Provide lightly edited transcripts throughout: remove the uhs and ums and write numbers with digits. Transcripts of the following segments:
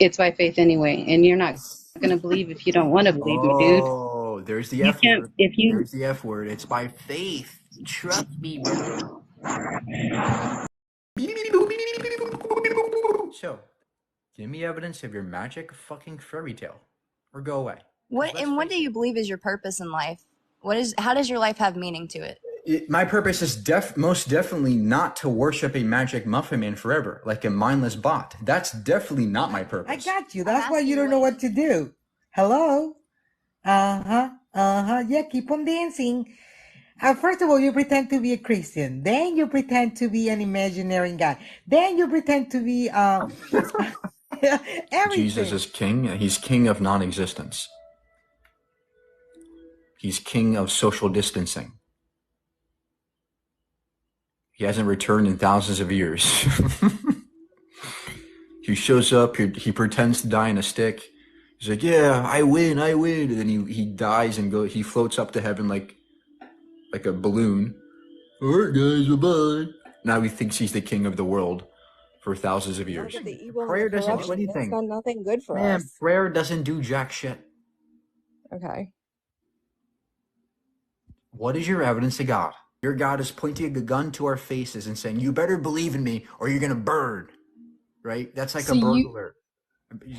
It's by faith anyway, and you're not gonna believe if you don't want to believe me, dude. Oh, there's the You F can't word. if you. There's the F word. It's by faith. Trust me, brother. So, give me evidence of your magic fucking fairy tale, or go away. 'Cause let's What face do you believe is your purpose in life? How does your life have meaning to it? my purpose is most definitely not to worship a magic muffin man forever, like a mindless bot. That's definitely not my I purpose. got you. That's why you don't know what to do. Hello? Yeah, keep on dancing. First of all, you pretend to be a Christian. Then you pretend to be an imaginary God. Then you pretend to be everything. Jesus is king. He's king of non-existence. He's king of social distancing. He hasn't returned in thousands of years. He shows up, he pretends to die in a stick. He's like, yeah, I win. And then he dies and he floats up to heaven like a balloon. All right, guys, bye-bye. Now he thinks he's the king of the world for thousands of years. The evil Prayer and the doesn't do corruption. It's anything. done nothing good for Man, us. prayer doesn't do jack shit. Okay. What is your evidence to God? Your God is pointing a gun to our faces and saying, you better believe in me or you're going to burn. Right? That's like a burglar.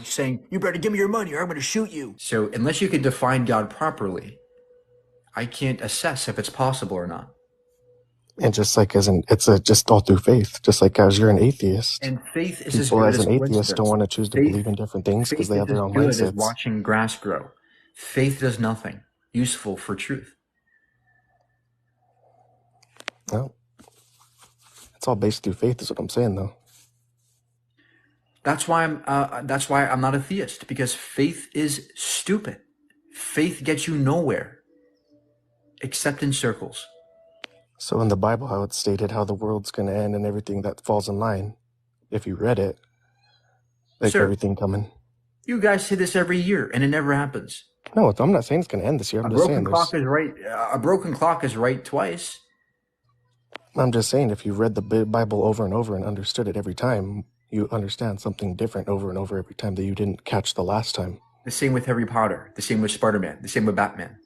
Saying, you better give me your money or I'm going to shoot you. So unless you can define God properly, I can't assess if it's possible or not. And just like just all through faith, just like as you're an atheist. And faith is people as as good an as atheist don't want to choose to believe in different things because they have their own mindsets. Faith is as good as mindsets. watching grass grow. Faith does nothing useful for truth. No. It's all based through faith is what I'm saying though. That's why I'm not a theist, because faith is stupid. Faith gets you nowhere except in circles. So in the Bible, how it's stated how the world's going to end and everything that falls in line, if you read it, like Sir, everything coming. You guys say this every year, and it never happens. No, I'm not saying it's going to end this year. I'm just saying a broken clock is right twice. I'm just saying if you read the Bible over and over and understood it every time, you understand something different over and over every time that you didn't catch the last time. The same with Harry Potter, the same with Spider-Man, the same with Batman.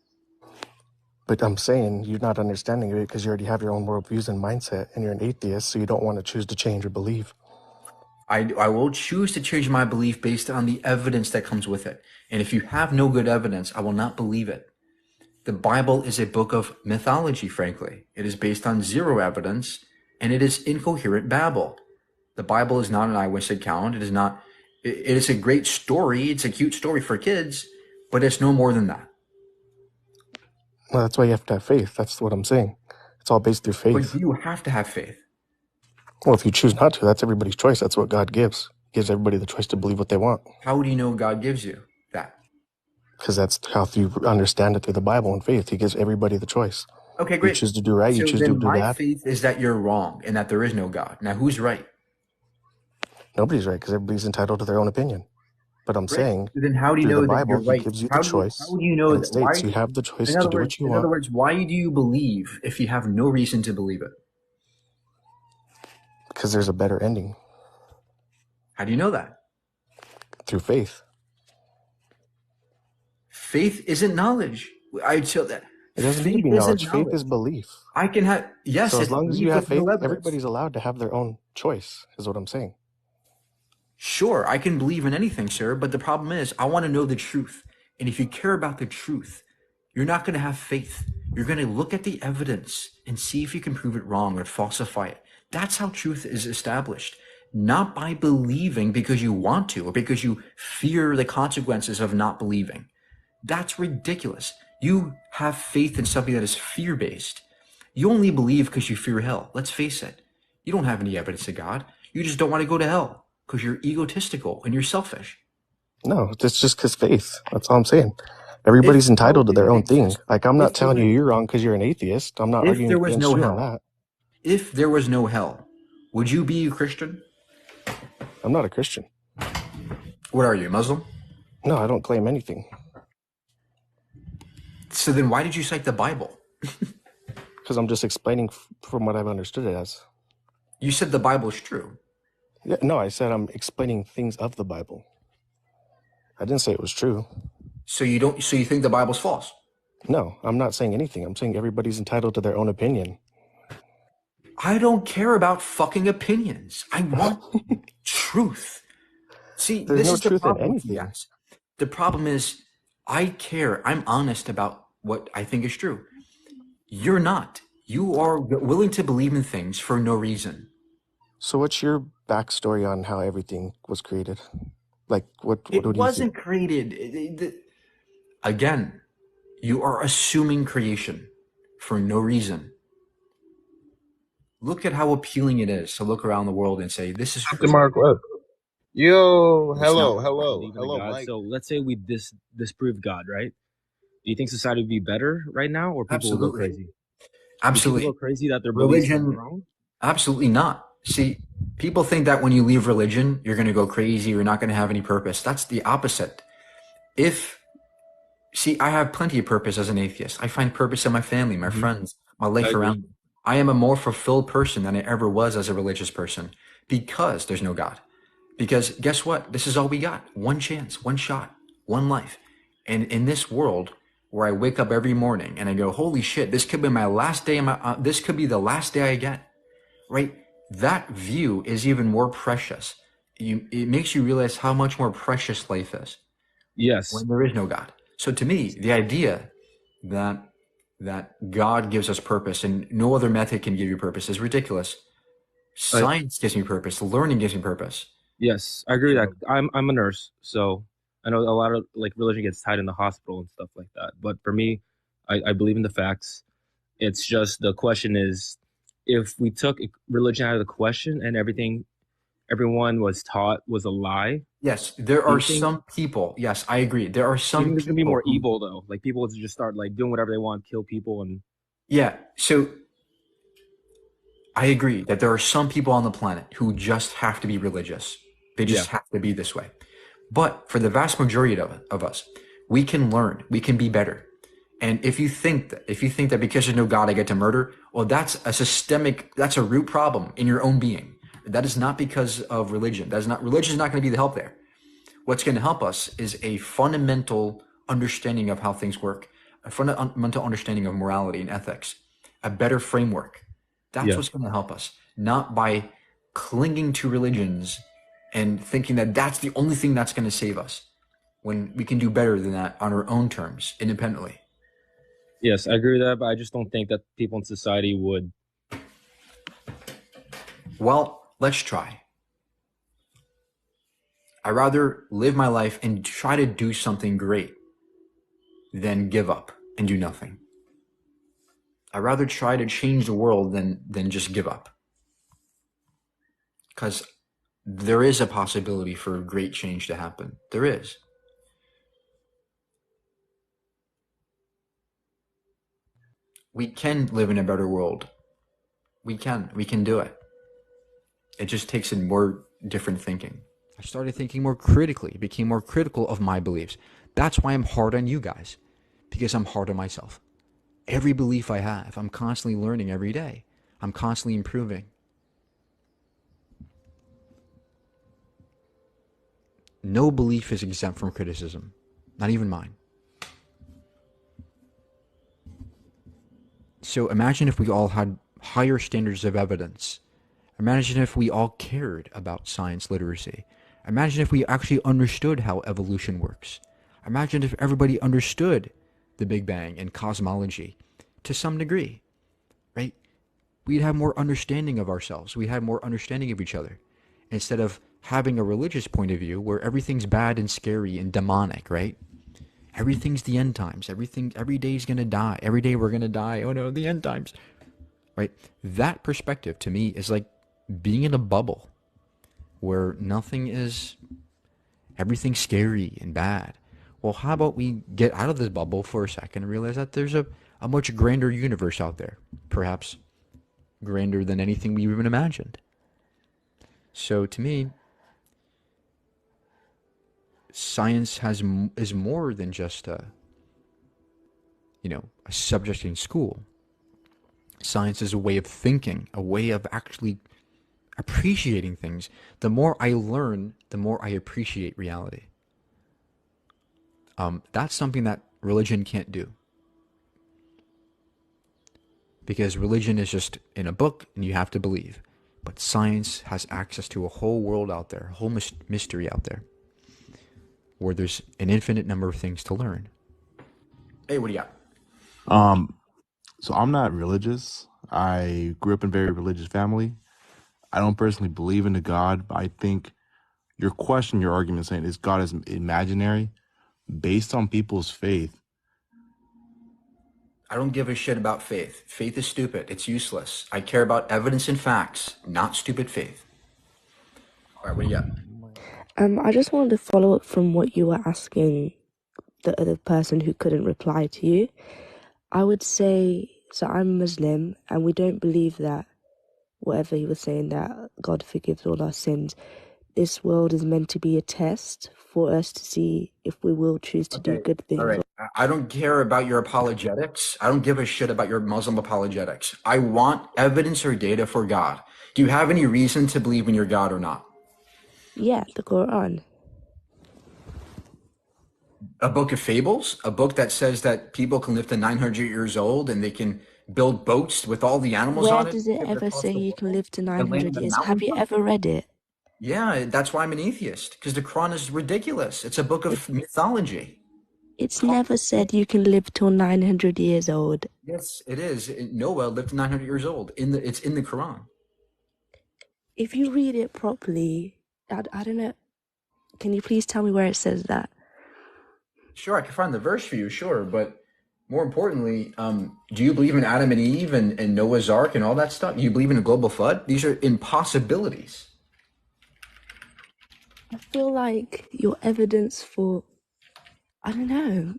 But I'm saying you're not understanding it because you already have your own worldviews and mindset, and you're an atheist, so you don't want to choose to change or believe. I will choose to change my belief based on the evidence that comes with it. And if you have no good evidence, I will not believe it. The Bible is a book of mythology, frankly. It is based on zero evidence, and it is incoherent babble. The Bible is not an eyewitness account. It is a great story. It's a cute story for kids, but it's no more than that. Well, that's why you have to have faith. That's what I'm saying. It's all based through faith. But you have to have faith. Well, if you choose not to, that's everybody's choice. That's what God gives. He gives everybody the choice to believe what they want. How do you know God gives you that? Because that's how you understand it through the Bible and faith. He gives everybody the choice. Okay, great. You choose to do right, you choose to do my bad. faith is that you're wrong and that there is no God. Now, who's right? Nobody's right because everybody's entitled to their own opinion. But I'm saying, then how do you know the that Bible, you're right? He gives you the choice. How do you know and that? It states you have the choice to do what you want. In other words, why do you believe if you have no reason to believe it? Because there's a better ending. How do you know that? Through faith. Faith isn't knowledge. I tell that. It doesn't need to be knowledge. Faith is belief. I can have, yes. So as long as you have faith, everybody's allowed to have their own choice, is what I'm saying. Sure, I can believe in anything, sir, but the problem is I want to know the truth. And if you care about the truth, you're not going to have faith. You're going to look at the evidence and see if you can prove it wrong or falsify it. That's how truth is established. Not by believing because you want to or because you fear the consequences of not believing. That's ridiculous. You have faith in something that is fear-based. You only believe because you fear hell. Let's face it. You don't have any evidence of God. You just don't want to go to hell because you're egotistical and you're selfish. No, it's just because faith. That's all I'm saying. Everybody's entitled to their own thing. Like, I'm not telling you you're wrong because you're an atheist. I'm not arguing against you on that. If there was no hell, would you be a Christian? I'm not a Christian. What are you, Muslim? No, I don't claim anything. So then why did you cite the Bible? Because I'm just explaining from what I've understood it as. You said the Bible is true. Yeah, no, I said I'm explaining things of the Bible. I didn't say it was true. So you think the Bible's false? No, I'm not saying anything. I'm saying everybody's entitled to their own opinion. I don't care about fucking opinions. I want truth. See, There's this no is the truth in problem with you anything. guys. The problem is I care. I'm honest about what I think is true. You're not. You are willing to believe in things for no reason. So what's your backstory on how everything was created? Like, what It do you think? wasn't created. Again, you are assuming creation for no reason. Look at how appealing it is to look around the world and say, this is free. Mark, what? Yo, It's not. hello, Believe in a God. So let's say we disprove God, right? Do you think society would be better right now, or people will go Absolutely. crazy? Do Absolutely. people go crazy that their beliefs are Religion, wrong? absolutely not. See, people think that when you leave religion, you're going to go crazy, you're not going to have any purpose. That's the opposite. See, I have plenty of purpose as an atheist. I find purpose in my family, my friends, my life around me. I am a more fulfilled person than I ever was as a religious person because there's no God. Because guess what? This is all we got. One chance, one shot, one life. And in this world where I wake up every morning and I go, holy shit, this could be my last day. This could be the last day I get, right? That view is even more precious. It makes you realize how much more precious life is. Yes. When there is no God. So to me, the idea that God gives us purpose and no other method can give you purpose is ridiculous. Science gives me purpose. Learning gives me purpose. Yes, I agree with that. I'm a nurse, so I know a lot of like religion gets tied in the hospital and stuff like that. But for me, I believe in the facts. It's just the question is, if we took religion out of the question and everyone was taught was a lie. Yes, there are some people. Yes, I agree. There are some. Do you think there's gonna be people more who- evil though? Like people would just start like doing whatever they want, kill people, and Yeah. So I agree that there are some people on the planet who just have to be religious. They just have to be this way. But for the vast majority of us, we can learn. We can be better. And if you think that because there's no God, I get to murder, well, that's a root problem in your own being. That is not because of religion. Religion is not going to be the help there. What's going to help us is a fundamental understanding of how things work, a fundamental understanding of morality and ethics, a better framework. That's what's going to help us, not by clinging to religions and thinking that that's the only thing that's going to save us, when we can do better than that on our own terms, independently. yes, I agree with that. But I just don't think that people in society would. Well, let's try. I'd rather live my life and try to do something great than give up and do nothing. I'd rather try to change the world than just give up. Because there is a possibility for great change to happen. There is. We can live in a better world. We can do it. It just takes in more different thinking. I started thinking more critically, became more critical of my beliefs. That's why I'm hard on you guys, because I'm hard on myself. Every belief I have, I'm constantly learning every day. I'm constantly improving. No belief is exempt from criticism, not even mine. So imagine if we all had higher standards of evidence. Imagine if we all cared about science literacy. Imagine if we actually understood how evolution works. Imagine if everybody understood the Big Bang and cosmology to some degree, right? We'd have more understanding of ourselves. We'd have more understanding of each other, instead of having a religious point of view where everything's bad and scary and demonic, right? Everything's the end times. Every day's going to die. Every day we're going to die. Oh no, the end times, right? That perspective to me is like being in a bubble where everything's scary and bad. Well, how about we get out of this bubble for a second and realize that there's a much grander universe out there, perhaps grander than anything we've even imagined. So to me, science is more than just a subject in school. Science is a way of thinking, a way of actually appreciating things. The more I learn, the more I appreciate reality. That's something that religion can't do. Because religion is just in a book and you have to believe. But science has access to a whole world out there, a whole mystery out there, where there's an infinite number of things to learn. Hey, what do you got? So I'm not religious. I grew up in a very religious family. I don't personally believe in a God, but I think your question, your argument saying is God is imaginary based on people's faith. I don't give a shit about faith. Faith is stupid. It's useless. I care about evidence and facts, not stupid faith. All right, what do you got? I just wanted to follow up from what you were asking the other person who couldn't reply to you. I would say, so I'm Muslim, and we don't believe that whatever he was saying, that God forgives all our sins. This world is meant to be a test for us to see if we will choose to do good things. All right. I don't care about your apologetics. I don't give a shit about your Muslim apologetics. I want evidence or data for God. Do you have any reason to believe in your God or not? Yeah, the Quran. A book of fables? A book that says that people can live to 900 years old and they can build boats with all the animals Where on it? does it ever say you can live to 900 years? Have you mountaintop? ever read it? Yeah, that's why I'm an atheist, because the Quran is ridiculous. It's a book of mythology. It's never said you can live till 900 years old. Yes, it is. Noah lived to 900 years old. It's in the Quran. If you read it properly, I don't know. Can you please tell me where it says that? Sure, I can find the verse for you, sure. But more importantly, do you believe in Adam and Eve and Noah's Ark and all that stuff? Do you believe in a global flood? These are impossibilities. I feel like your evidence for, I don't know.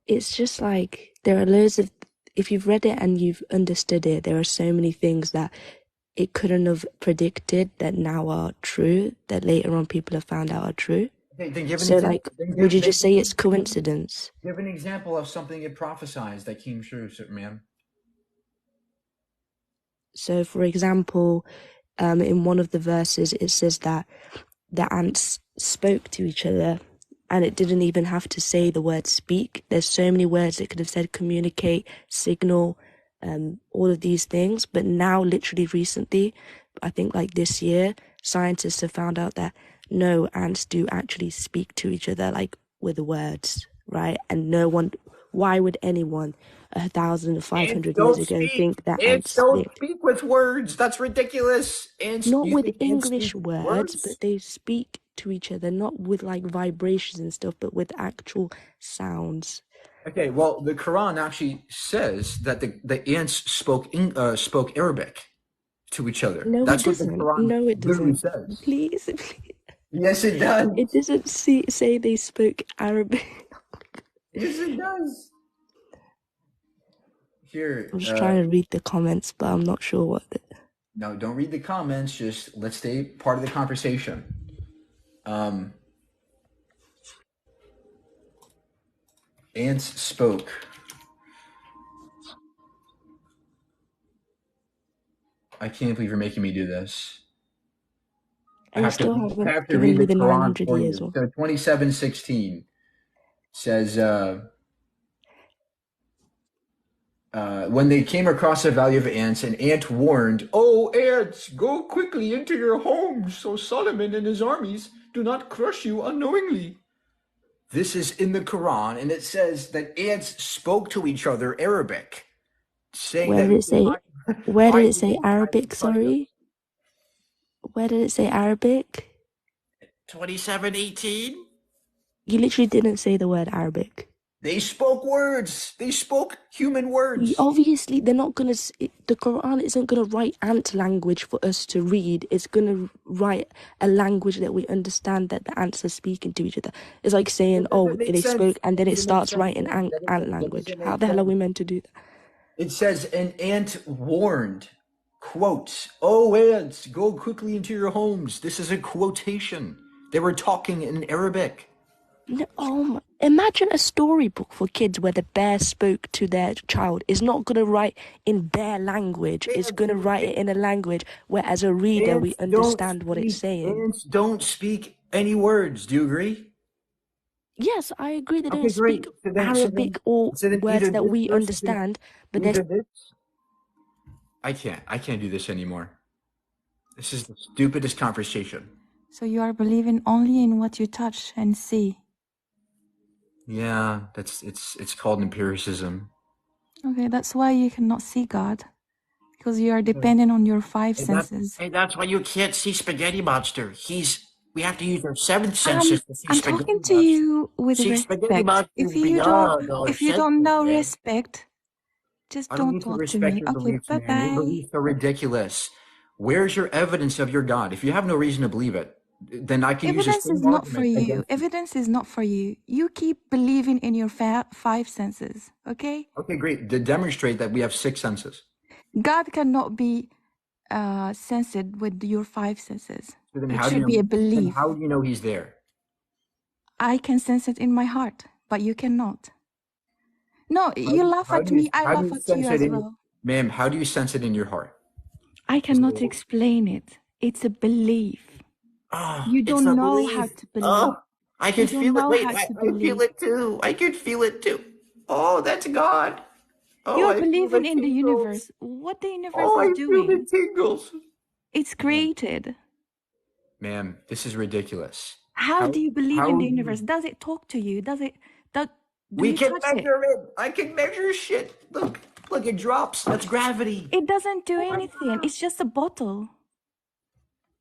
It's just like there are loads of, if you've read it and you've understood it, there are so many things that it couldn't have predicted that now are true, that later on people have found out are true. Then give an So example. like, would you just say it's coincidence? Give an example of something it prophesies that came true, man. So for example, in one of the verses, it says that the ants spoke to each other and it didn't even have to say the word speak. There's so many words it could have said: communicate, signal, all of these things. But now, literally recently, I think like this year, scientists have found out that no, ants do actually speak to each other, like with words, right? And no one, why would anyone 1,500 years ago think that ants don't speak? speak with words. That's ridiculous. Not with English words, but they speak to each other, not with like vibrations and stuff, but with actual sounds. Okay, well, the Quran actually says that the ants spoke Arabic to each other. No, That's it what the doesn't. Quran No, it literally doesn't. says. Please. Yes, it does. It doesn't say they spoke Arabic. Yes, it does. Here, I'm just trying to read the comments, but I'm not sure what. No, don't read the comments. Just let's stay part of the conversation. Ants spoke. I can't believe you're making me do this. And I you still haven't have to given read me the the Quran 900 for years you. one. So 27:16 says, when they came across the valley of ants, an ant warned, "Oh, ants, go quickly into your homes, so Solomon and his armies do not crush you unknowingly." This is in the Quran, and it says that ants spoke to each other Arabic, saying Where that did it say? Where did it say Arabic? Sorry. Where did it say Arabic? 27:18. You literally didn't say the word Arabic. They spoke words. They spoke human words. Obviously, they're not gonna. The Quran isn't gonna write ant language for us to read. It's gonna write a language that we understand, that the ants are speaking to each other. It's like saying, "Oh, they spoke," and then it starts writing ant language. How the hell are we meant to do that? It says an ant warned, quote, "Oh, ants, go quickly into your homes." This is a quotation. They were talking in Arabic. No, imagine a storybook for kids where the bear spoke to their child. It's not going to write in their language. It's going to write it in a language where, as a reader, we understand what it's saying. Ants don't speak any words. Do you agree? Yes, I agree they Okay, don't speak great. So then, Arabic or either words that this we verse is in, understand, but either this. I can't do this anymore. This is the stupidest conversation. So you are believing only in what you touch and see. Yeah, it's called empiricism. Okay, that's why you cannot see God. Because you are dependent on your five senses. Hey, that's why you can't see Spaghetti Monster. We have to use our seventh senses to see I'm Spaghetti talking to Monster. you with See, Spaghetti respect. Monster If is you don't beyond our if you senses, don't know man. respect, just I don't don't need to talk to respect me. your Okay, beliefs, bye man. Your bye. beliefs are ridiculous. Where's your evidence of your God? If you have no reason to believe it, then I can use the Evidence same is not for argument you. against you. Evidence is not for you. You keep believing in your five senses, okay? Okay, great. To demonstrate that we have six senses. God cannot be sensed with your five senses. So then It how do you should know? be a Then belief. how do you know he's there? I can sense it in my heart, but you cannot. No, you laugh How at do you me, I how do laugh you at you sense it as in, well. ma'am? How do you sense it in your heart? I cannot explain it. It's a belief. You It's don't a know how belief. to believe. I You can don't feel it. know Wait, how to I feel believe. it too. I can feel it too. Oh, that's God. Oh, You're I feel the believing in the tingles. universe. What the universe Oh, I is feel the doing. tingles. It's created. Ma'am, this is ridiculous. How do you believe in how the do you- universe? Does it talk to you? Do We you can touch it? measure it. I can measure shit. Look, it drops. That's gravity. It doesn't do anything. It's just a bottle.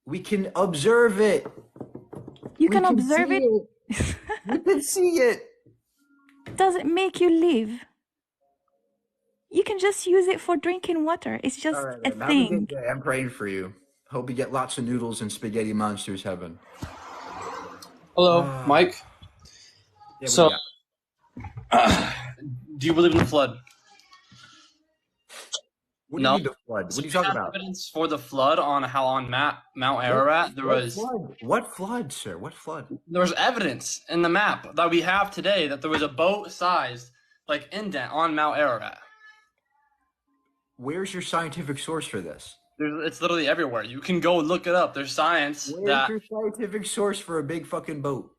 We can observe it. You We can can observe see it. We can see it. Does it make you live? You can just use it for drinking water. It's just All right, a ma'am. Have a good thing. day. I'm praying for you. Hope you get lots of noodles in Spaghetti Monsters heaven. Hello, Mike. Yeah, So, do you believe in the flood? What do you mean the flood? What are you talking about? Evidence for the flood on Mount Ararat. What flood, sir? What flood? There was evidence in the map that we have today that there was a boat-sized indent on Mount Ararat. Where's your scientific source for this? It's literally everywhere. You can go look it up. There's science. Where's your scientific source for a big fucking boat?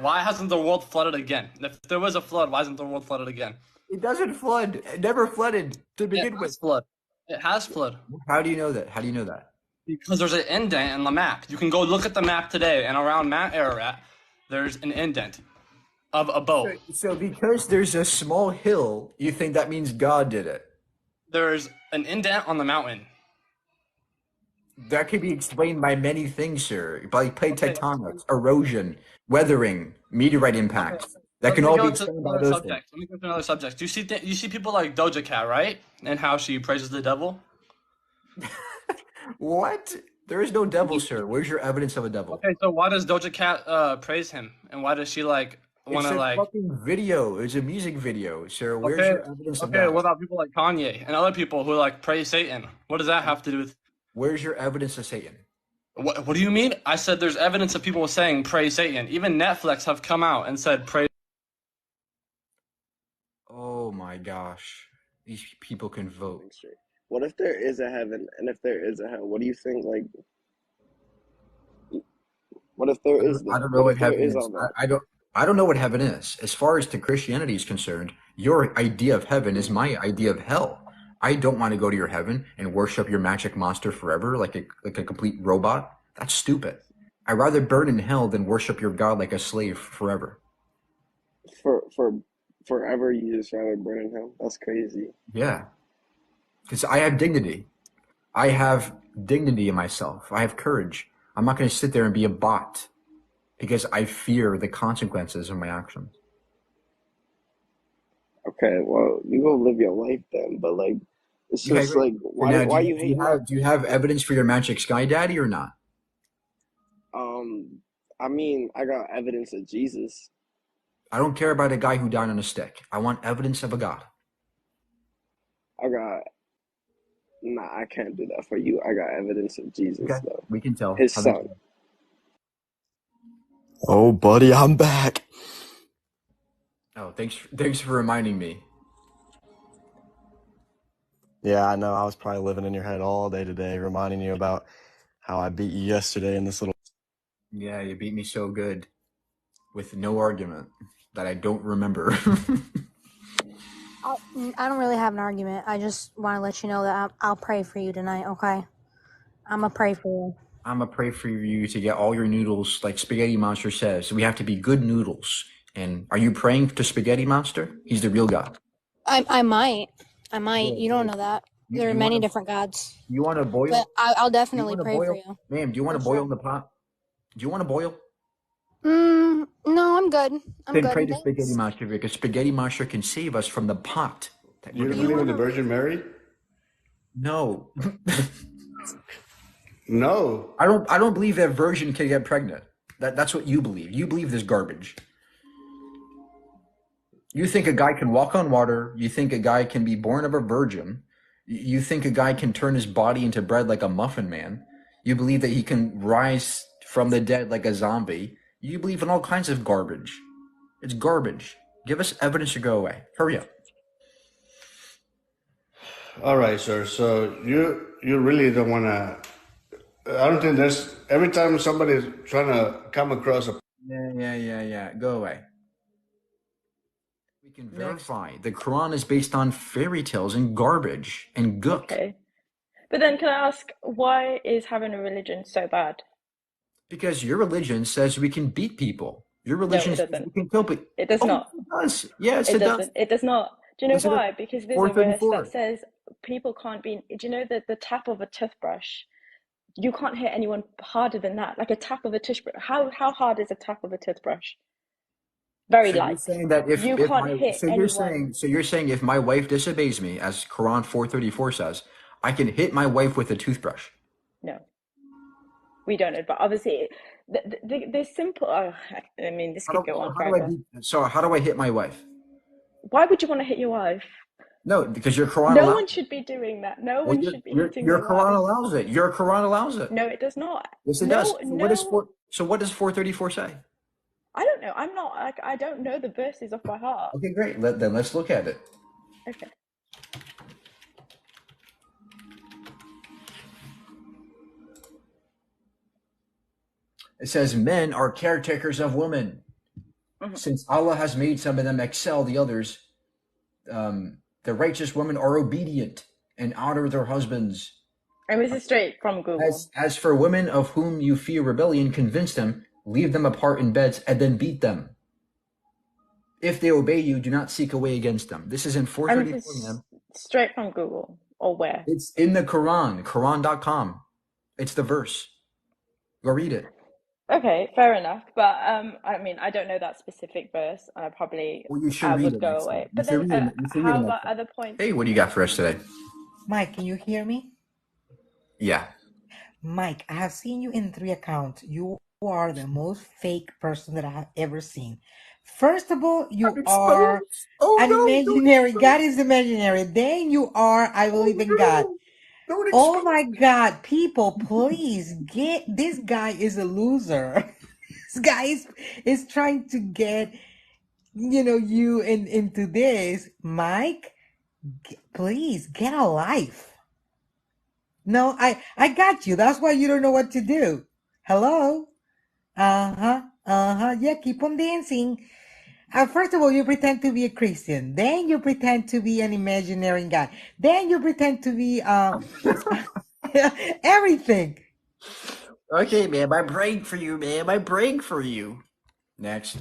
Why hasn't the world flooded again? If there was a flood, why isn't the world flooded again? It doesn't flood. It never flooded to begin with. It has flood. How do you know that? Because there's an indent in the map. You can go look at the map today, and around Mount Ararat, there's an indent of a boat. So because there's a small hill, you think that means God did it? There's an indent on the mountain. That can be explained by many things, sir. By plate tectonics, erosion, weathering, meteorite impacts. That can all be explained by those things. Let me go to another subject. You see people like Doja Cat, right? And how she praises the devil? What? There is no devil, sir. Where's your evidence of a devil? Okay, so why does Doja Cat praise him? And why does she want to It's a fucking video. It's a music video, sir. Where's your evidence of that? Okay, what about people like Kanye and other people who praise Satan? What does that have to do with? Where's your evidence of Satan? What do you mean? I said there's evidence of people saying praise Satan. Even Netflix have come out and said praise. Oh my gosh. These people can vote. What if there is a heaven and if there is a hell? What do you think? What if there is? I don't know what heaven is. I don't know what heaven is. As far as to Christianity is concerned, your idea of heaven is my idea of hell. I don't want to go to your heaven and worship your magic monster forever like a complete robot. That's stupid. I'd rather burn in hell than worship your God like a slave forever. For forever, you just rather burn in hell? That's crazy. Yeah. Because I have dignity. I have dignity in myself. I have courage. I'm not going to sit there and be a bot because I fear the consequences of my actions. Okay, well, you go live your life then, but it's just why you hate? Do you have evidence for your magic sky daddy or not? I mean, I got evidence of Jesus. I don't care about a guy who died on a stick. I want evidence of a God. Nah, I can't do that for you. I got evidence of Jesus, though. We can tell. His son. Oh, buddy, I'm back. Oh, thanks for reminding me. Yeah, I know. I was probably living in your head all day today, reminding you about how I beat you yesterday in this little. Yeah, you beat me so good with no argument that I don't remember. I don't really have an argument. I just want to let you know that I'll pray for you tonight, okay? I'm going to pray for you. I'm going to pray for you to get all your noodles, like Spaghetti Monster says. We have to be good noodles. And are you praying to Spaghetti Monster? He's the real God. I might. Yeah, You don't know that. There are many different gods. You want to boil? But I'll definitely pray for you. Ma'am, do you want to boil in the pot? Do you want to boil? No, I'm good. Then pray to Spaghetti Monster, because Spaghetti Monster can save us from the pot. You don't believe in the Virgin Mary? No. No. I don't believe that virgin can get pregnant. That's what you believe. You believe this garbage. You think a guy can walk on water. You think a guy can be born of a virgin. You think a guy can turn his body into bread like a muffin man. You believe that he can rise from the dead like a zombie. You believe in all kinds of garbage. It's garbage. Give us evidence to go away. Hurry up. All right, sir. So you really don't want to. I don't think there's. Every time somebody's trying to come across a. Yeah. Go away. We can verify the Quran is based on fairy tales and garbage and gook. Okay. But then can I ask, why is having a religion so bad? Because your religion says we can beat people. Your religion says we can kill people. It does not. It does. Yes, it does. It does not. Do you know why? Because there's a verse 4:34. that says people can't be. Do you know that the tap of a toothbrush? You can't hit anyone harder than that. Like a tap of a toothbrush. How hard is a tap of a toothbrush? Very light. You're saying that if you can't hit anyone. You're saying if my wife disobeys me, as Quran 4:34 says, I can hit my wife with a toothbrush. No, we don't know. But obviously, the simple. Oh, I mean, this could go on forever. So how do I hit my wife? Why would you want to hit your wife? No, because your Quran. No one should be doing that. No one should be hitting your their Quran wife. allows it. Your Quran allows it. No, it does not. Yes, it does. So what does 4:34 say? I don't know. I'm not like I don't know the verses off by heart. Okay, great. Then let's look at it. Okay. It says men are caretakers of women. Mm-hmm. Since Allah has made some of them excel the others, the righteous women are obedient and honor their husbands. And this is straight from Google. As for women of whom you fear rebellion, convince them, leave them apart in beds, and then beat them. If they obey you, do not seek a way against them. This is in 4:34. Straight from Google, or where? It's in the Quran, Quran.com. It's the verse. Go read it. Okay, fair enough. But I mean, I don't know that specific verse, and I probably would go away. But then, how about other points? Hey, what do you got for us today? Mike, can you hear me? Yeah. Mike, I have seen you in 3 accounts. You are the most fake person that I have ever seen. First of all, you are imaginary. God is imaginary. Then you are, I believe in God. Oh my God, people, please get, this guy is a loser. This guy is trying to get, you into this. Mike, please get a life. No, I got you. That's why you don't know what to do. Hello? Yeah, keep on dancing. First of all, you pretend to be a Christian. Then you pretend to be an imaginary God. Then you pretend to be everything. Okay, ma'am. I'm praying for you, ma'am. I'm praying for you. Next.